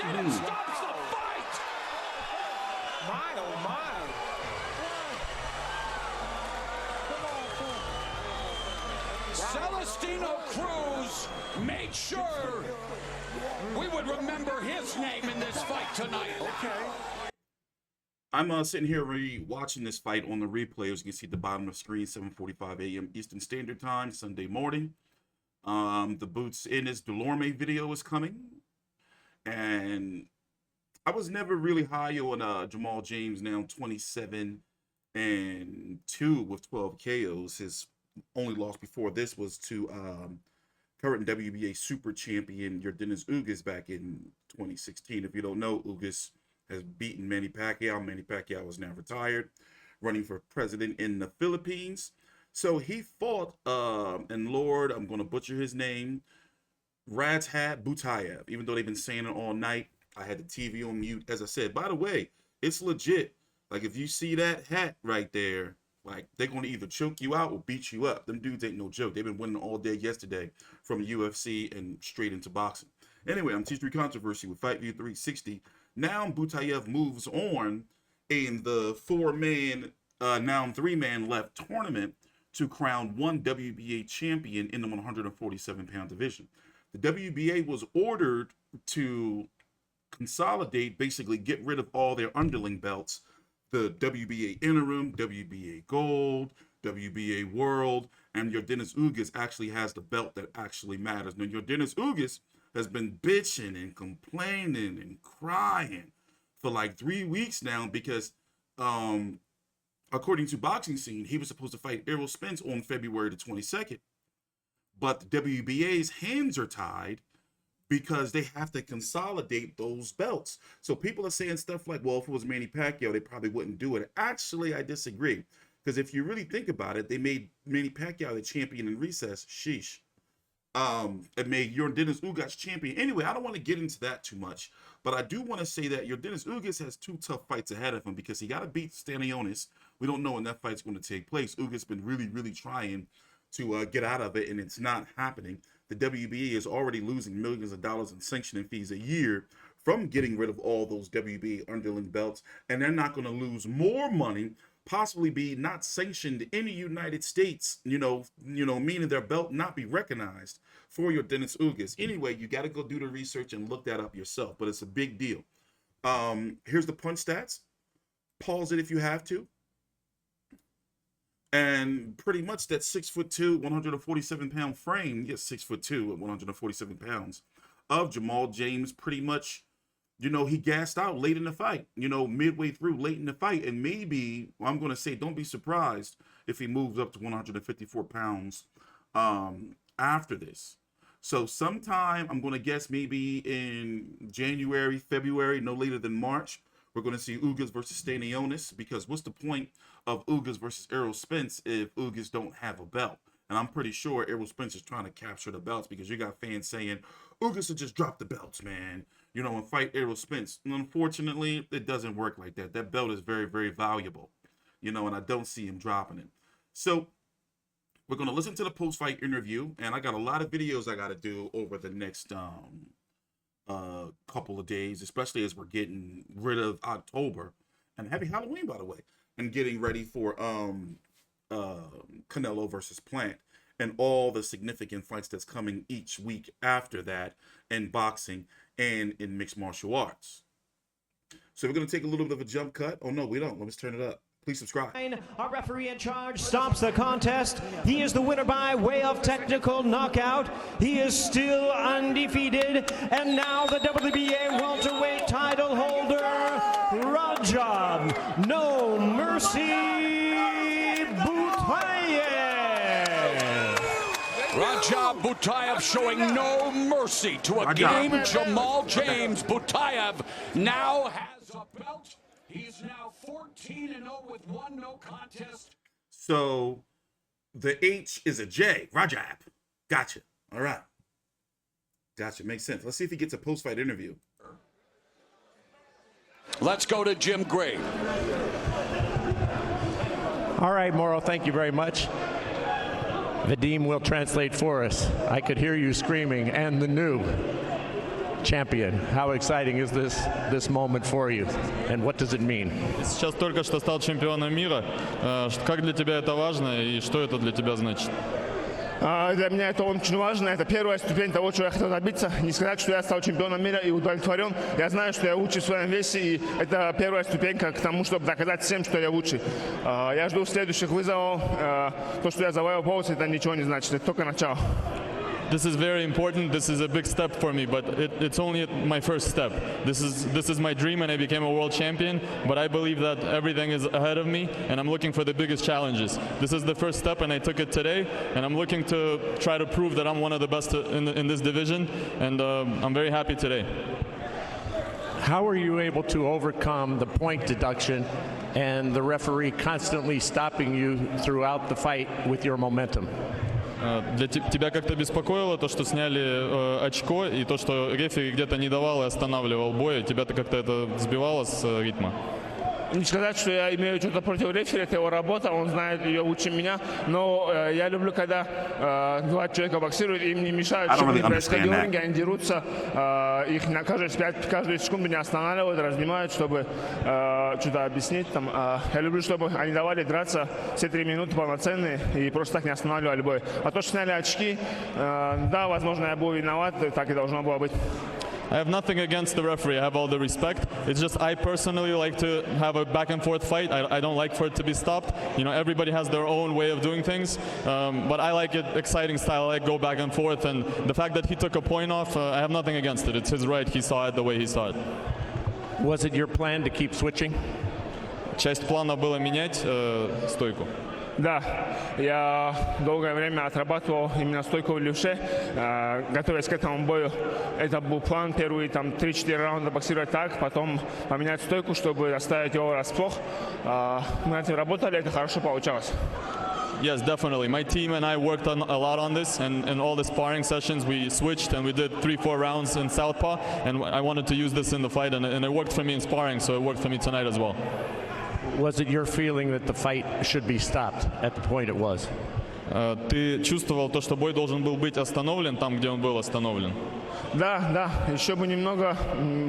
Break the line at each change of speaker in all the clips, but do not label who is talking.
and it stops the fight.
My, oh my.
Celestino Ruiz made sure we would remember his name in this fight tonight.
Okay.
I'm sitting here watching this fight on the replay. As you can see at the bottom of the screen, 7:45 a.m. Eastern Standard Time, Sunday morning. The Boots Ennis Delorme video is coming. And I was never really high on Jamal James, now 27-2 with 12 KOs. His only loss before this was to current WBA super champion Yordenis Ugas back in 2016. If you don't know, Ugas has beaten Manny Pacquiao. Manny Pacquiao is now retired, running for president in the Philippines. So he fought, and Lord, I'm going to butcher his name, Radzhab Butaev. Even though they've been saying it all night, I had the TV on mute. As I said, by the way, it's legit. Like, if you see that hat right there, like, they're going to either choke you out or beat you up. Them dudes ain't no joke. They've been winning all day yesterday from UFC and straight into boxing. Anyway, I'm TstreeT Controversy with Fight View 360. Now Butaev moves on in the now three-man left tournament to crown one WBA champion in the 147-pound division. The WBA was ordered to consolidate, basically get rid of all their underling belts, the WBA Interim, WBA Gold, WBA World, and Yordenis Ugas actually has the belt that actually matters. Now, Yordenis Ugas has been bitching and complaining and crying for like 3 weeks now because, according to Boxing Scene, he was supposed to fight Errol Spence on February the 22nd. But the WBA's hands are tied because they have to consolidate those belts. So people are saying stuff like, well, if it was Manny Pacquiao, they probably wouldn't do it. Actually, I disagree. Because if you really think about it, they made Manny Pacquiao the champion in recess. Sheesh. It made Yordenis Ugas champion. Anyway, I don't want to get into that too much. But I do want to say that Yordenis Ugas has two tough fights ahead of him because he got to beat Stanionis. We don't know when that fight's going to take place. Ugas been really, really trying to get out of it, and it's not happening. The WBA is already losing millions of dollars in sanctioning fees a year from getting rid of all those WBA underling belts, and they're not going to lose more money, possibly be not sanctioned in the United States, meaning their belt not be recognized for Yordenis Ugas. Anyway, you got to go do the research and look that up yourself, but it's a big deal. Here's the punch stats. Pause it if you have to. And pretty much that 6'2", 147-pound frame, yes, 6'2" at 147 pounds of Jamal James, pretty much, he gassed out late in the fight, midway through, late in the fight. And maybe, I'm going to say, don't be surprised if he moves up to 154 pounds after this. So sometime, I'm going to guess maybe in January, February, no later than March, we're going to see Ugas versus Stanionis, because what's the point of Ugas versus Errol Spence if Ugas don't have a belt? And I'm pretty sure Errol Spence is trying to capture the belts because you got fans saying, Ugas should just drop the belts, man, and fight Errol Spence. And unfortunately, it doesn't work like that. That belt is very, very valuable, and I don't see him dropping it. So we're going to listen to the post-fight interview, and I got a lot of videos I got to do over the next couple of days, especially as we're getting rid of October and happy Halloween, by the way, and getting ready for Canelo versus Plant and all the significant fights that's coming each week after that in boxing and in mixed martial arts. So we're going to take a little bit of a jump cut. Oh no, we don't. Let's turn it up. Please subscribe.
Our referee in charge stops the contest. He is the winner by way of technical knockout. He is still undefeated. And now the WBA welterweight title holder, Radzhab No Mercy Butaev.
Radzhab Butaev showing no mercy to a game. Jamal James Butaev now has a belt. He's now 14-0 with one no contest.
So the H is a J. Radzhab. Gotcha. All right. Gotcha. Makes sense. Let's see if he gets a post-fight interview.
Let's go to Jim Gray.
All right, Morrow, thank you very much. Vadim will translate for us. I could hear you screaming, and the new. champion. How exciting is this moment for you, and what does it mean?
Сейчас только что стал чемпионом мира. Как для тебя это важно и что это для тебя значит?
Для меня это очень важно. Это первая ступень того, чего я хотел добиться. Не сказать, что я стал чемпионом мира и удовлетворен. Я знаю, что я лучший в своем весе, и это первая ступенька к тому, чтобы доказать всем, что я лучший. Я жду следующих вызовов. То, что я завоевал пояс, это ничего не значит. Это только начало.
This is very important. This is a big step for me, but it's only my first step. This is my dream, and I became a world champion. But I believe that everything is ahead of me, and I'm looking for the biggest challenges. This is the first step, and I took it today. And I'm looking to try to prove that I'm one of the best in this division, and I'm very happy today.
How are you able to overcome the point deduction and the referee constantly stopping you throughout the fight with your momentum?
Для тебя как-то беспокоило то, что сняли очко, и то, что рефери где-то не давал и останавливал бой? Тебя-то как-то это сбивало с ритма?
Не сказать, что я имею что-то против рефери, это его работа, он знает ее лучше меня, но я люблю, когда два человека боксируют, им не мешают, чтобы не происходило в ринге, они дерутся, их на каждую секунду не останавливают, разнимают, чтобы что-то объяснить. Там, я люблю, чтобы они давали драться все 3 минуты полноценные и просто так не останавливали бой. А то, что сняли очки, да, возможно, я был виноват, так и должно было быть.
I have nothing against the referee. I have all the respect. It's just I personally like to have a back and forth fight. I don't like for it to be stopped. You know, everybody has their own way of doing things, but I like it exciting style. I like go back and forth, and the fact that he took a point off, I have nothing against it. It's his right. He saw it the way he saw it.
Was it your plan to keep switching?
Часть плана было менять стойку.
Да, я долгое время отрабатывал именно стойку в левше, готовясь к этому бою. Это был план, первые там 3-4 раунда боксировать так, потом поменять стойку, чтобы оставить его врасплох. Мы над этим работали, это хорошо получалось.
Yes, definitely. My team and I worked a lot on this, and in all the sparring sessions we switched and we did 3-4 rounds in southpaw, and I wanted to use this in the fight, and it worked for me in sparring, so it worked for me tonight as well.
Was it your feeling that the fight should be stopped at the point it was?
Ты чувствовал то, что бой должен был быть остановлен там, где он был остановлен?
Да, еще бы немного,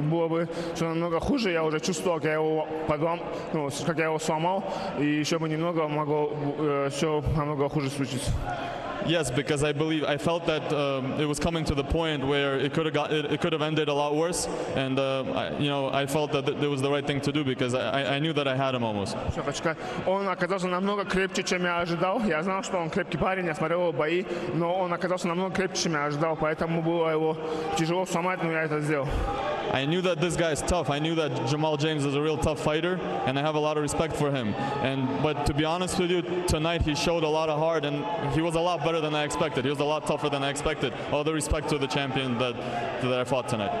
было бы все намного хуже. Я уже чувствовал, как я его как я его сломал, и еще бы немного могло все намного хуже случиться.
Yes, because I felt that it was coming to the point where it could have ended a lot worse, and I felt that it was the right thing to do because I knew that I had him almost.
Он оказался намного крепче, чем я ожидал. Я знал, что он крепкий парень, я смотрел его бои, но он оказался намного крепче, чем я ожидал, поэтому было его тяжело сломать, но я это сделал.
I knew that this guy is tough. I knew that Jamal James is a real tough fighter, and I have a lot of respect for him. But to be honest with you, tonight he showed a lot of heart, and he was a lot better than I expected. He was a lot tougher than I expected. All the respect to the champion that I fought tonight.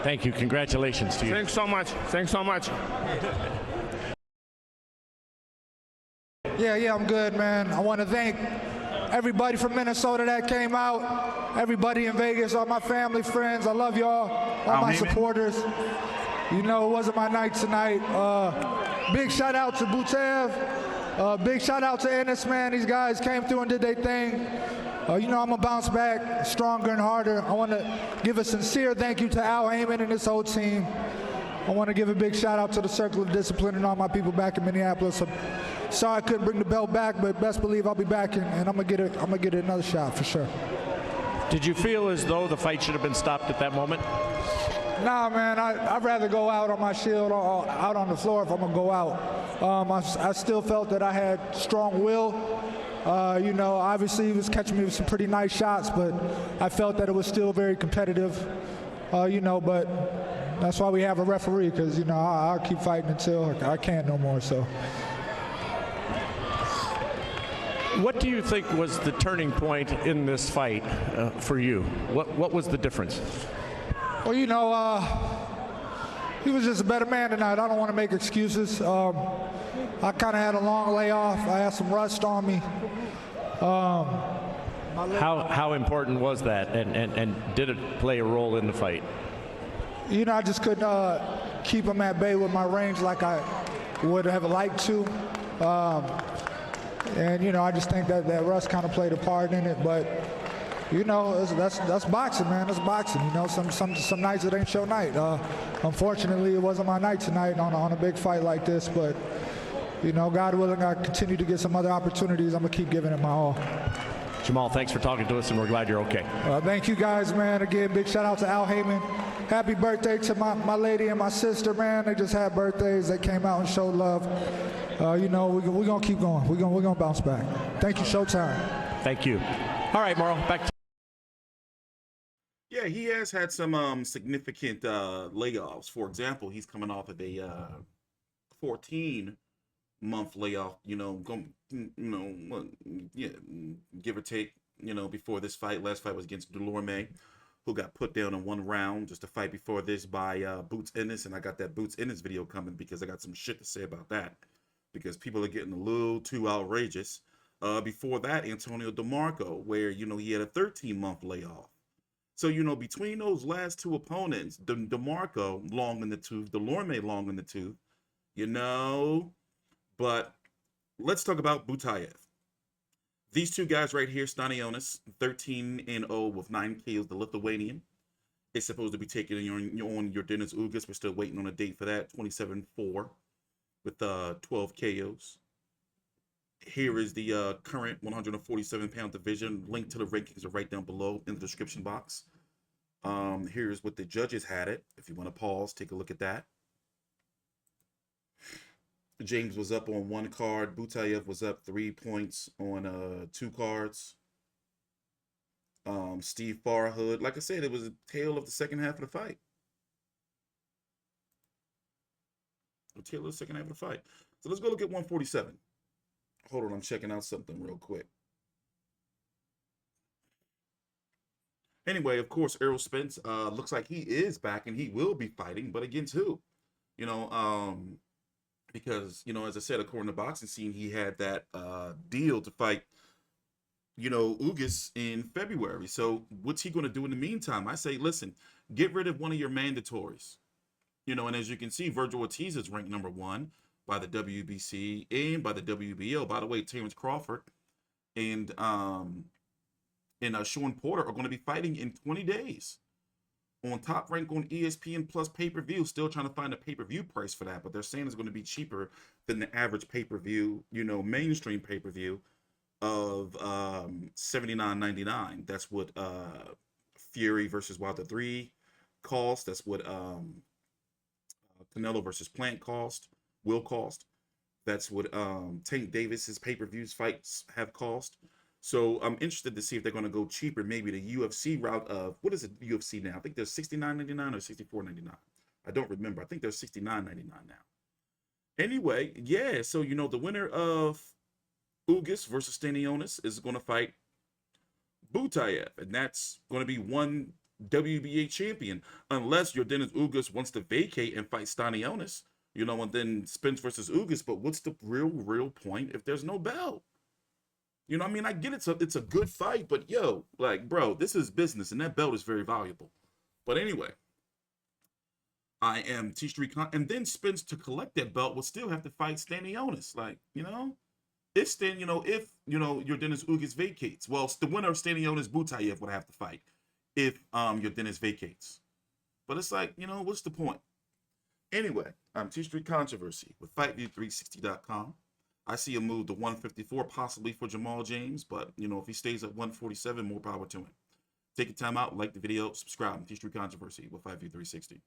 Thank you. Congratulations to you.
Thanks so much. Thanks so much.
Yeah, I'm good, man. I want to thank everybody from Minnesota that came out, everybody in Vegas, all my family, friends. I love y'all, all my supporters. You know, it wasn't my night tonight. Big shout out to Butaev. Big shout out to Ennis, man. These guys came through and did their thing. You know, I'm going to bounce back stronger and harder. I want to give a sincere thank you to Al Heyman and his whole team. I want to give a big shout out to the Circle of Discipline and all my people back in Minneapolis. I'm sorry I couldn't bring the belt back, but best believe I'll be back and I'm gonna get it another shot for sure.
Did you feel as though the fight should have been stopped at that moment?
Nah, man, I'd rather go out on my shield or out on the floor if I'm gonna go out. I still felt that I had strong will. You know, obviously he was catching me with some pretty nice shots, but I felt that it was still very competitive. You know, but that's why we have a referee, because, you know, I'll keep fighting until I can't no more, so.
What do you think was the turning point in this fight for you? What was the difference?
Well, you know, he was just a better man tonight. I don't want to make excuses. I kind of had a long layoff. I had some rust on me.
How important was that, and did it play a role in the fight?
You know, I just couldn't keep him at bay with my range like I would have liked to. And, you know, I just think that rust kind of played a part in it. But, you know, that's boxing, man. That's boxing. You know, some nights it ain't your night. Unfortunately, it wasn't my night tonight on a big fight like this, but you know, God willing, I continue to get some other opportunities. I'm gonna keep giving it my all.
Jamal, thanks for talking to us, and we're glad you're okay.
Thank you guys, man. Again, big shout out to Al Heyman. Happy birthday to my lady and my sister, man. They just had birthdays. They came out and showed love. You know, we're gonna keep going. We're gonna bounce back. Thank you, Showtime.
Thank you. All right, Mauro, back to
Yeah, he has had some significant layoffs. For example, he's coming off of a 14-month layoff. You know, give or take. You know, before this fight, last fight was against Delorme, who got put down in 1 round. Just a fight before this by Boots Ennis, and I got that Boots Ennis video coming because I got some shit to say about that because people are getting a little too outrageous. Before that, Antonio DeMarco, where, you know, he had a 13-month layoff. So, you know, between those last 2 opponents, DeMarco long in the tooth, Delorme long in the tooth, you know. But let's talk about Butaev. These 2 guys right here, Stanionis, 13-0 with 9 KOs, the Lithuanian, is supposed to be taking on your Dennis Ugas. We're still waiting on a date for that, 27-4 with 12 KOs. Here is the current 147-pound division. Link to the rankings are right down below in the description box. Here's what the judges had it. If you want to pause, take a look at that. James was up on 1 card. Butaev was up 3 points on 2 cards. Steve Farhood, like I said, it was a tale of the second half of the fight. A tale of the second half of the fight. So let's go look at 147. Hold on, I'm checking out something real quick. Anyway, of course, Errol Spence looks like he is back and he will be fighting, but against who? You know, because, you know, as I said, according to Boxing Scene, he had that deal to fight, you know, Ugas in February. So what's he going to do in the meantime? I say, listen, get rid of one of your mandatories. You know, and as you can see, Virgil Ortiz is ranked #1 by the WBC and by the WBO. By the way, Terrence Crawford and Sean Porter are going to be fighting in 20 days on Top Rank on ESPN Plus pay-per-view. Still trying to find a pay-per-view price for that, but they're saying it's going to be cheaper than the average pay-per-view, you know, mainstream pay-per-view of $79.99. That's what Fury versus Wilder 3 cost. That's what Canelo versus Plant will cost. That's what Tank Davis's pay-per-views fights have cost. So I'm interested to see if they're going to go cheaper, maybe the UFC route of, what is it, UFC now? I think there's $69.99 or $64.99. I don't remember. I think there's $69.99 now. Anyway, yeah, so, you know, the winner of Ugas versus Stanionis is going to fight Butaev, and that's going to be one WBA champion, unless your Dennis Ugas wants to vacate and fight Stanionis, you know, and then Spence versus Ugas. But what's the real point if there's no belt? You know, I mean, I get it's a good fight, but yo, like, bro, this is business, and that belt is very valuable. But anyway, I am TstreeT, and then Spence, to collect that belt, will still have to fight Stanionis. Like, you know, if your Dennis Ugas vacates, well, the winner of Stanionis Butaev would have to fight if your Dennis vacates. But it's like, you know, what's the point? Anyway, I'm TstreeT Controversy with FightView360.com. I see a move to 154 possibly for Jamal James, but, you know, if he stays at 147, more power to him. Take your time out, like the video, subscribe. TstreeT Controversy with FightView360.